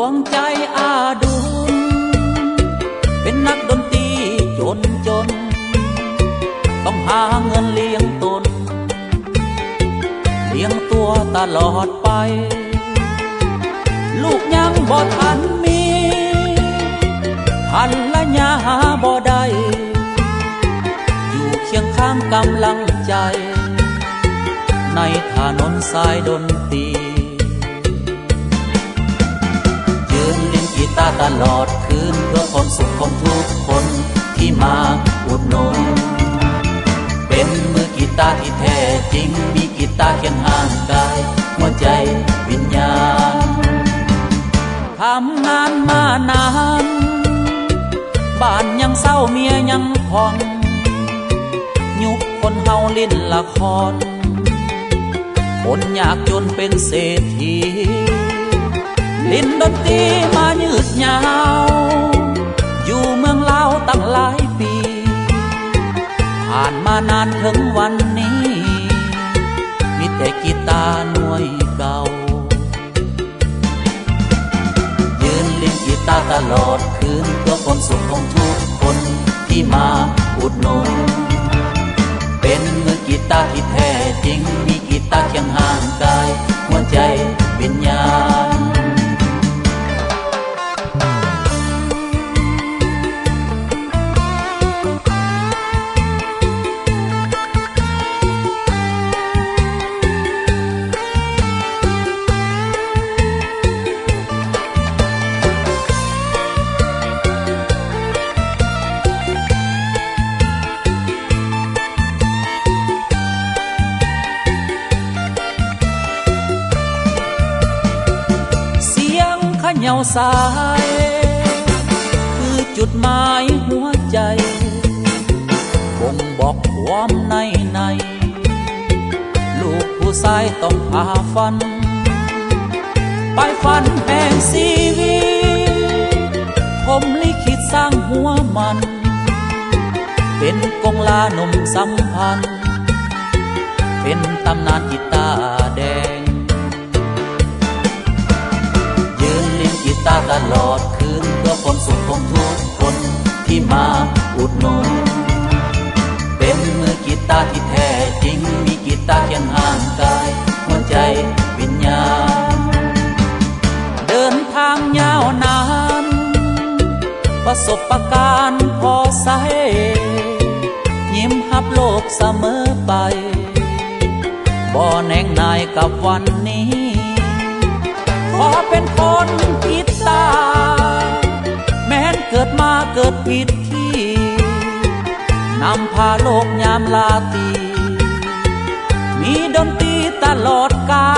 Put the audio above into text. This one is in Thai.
วงใจอาดุลเป็นนักดนตรีจนต้องหาเงินเลี้ยงตนเลี้ยงตัวตลอดไปลูกยังบ่ทันมีภรรยาหาบ่ได้อยู่เคียงข้างกำลังใจในถนนสายดนตรียืนเล่นกีตาร์ตลอดคืนเพื่อความสุขของทุกคนที่มาอุดหนุนเป็นมือกีตาร์ที่แท้จริงมีกีตาร์เคียงห่างกายหัวใจวิญญาณทำงานมานานบ้านยังเศร้าเมียยังผ่อนยุคคนเฮาเล่นละครคนยากจนเป็นเศรษฐีลิ้นดนตรีมายืดยาวอยู่เมืองลาวตั้งหลายปีผ่านมานานถึงวันนี้มีแต่กีตาร์หน่วยเก่ายืนเล่นกีตาร์ตลอดคืนเพื่อความสุขของทุกคนที่มาอุดหนุนเป็นมือกีตาร์ที่แท้จริงมีกีตาร์เคียงห่างกายหัวใจวิญญาณเหาสายคือจุดหมายหัวใจบ่งบอกความในลูกผู้ชายต้องพาฝันไปฝันแห่งชีวิตผมลิขิตสร้างหัวมันเป็นกงลาหนุ่มสัมพันธ์เป็นตำนานกีตาร์แดงกีตาร์ตลอดคืนเพื่อความสุขของทุกคนที่มาอุดหนุนเป็นมือกีตาร์ที่แท้จริงมีกีตาร์เคียงห่างกายหัวใจวิญญาณเดินทางยาวนานประสบการณ์พอใสยิ้มรับโลกเสมอไปบ่แน่งนายกับวันนี้ขอเป็นคนกีตาร์แม้นเกิดมาเกิดผิดที่นำพาโลกยามลาตีมีดนตรีตลอดกา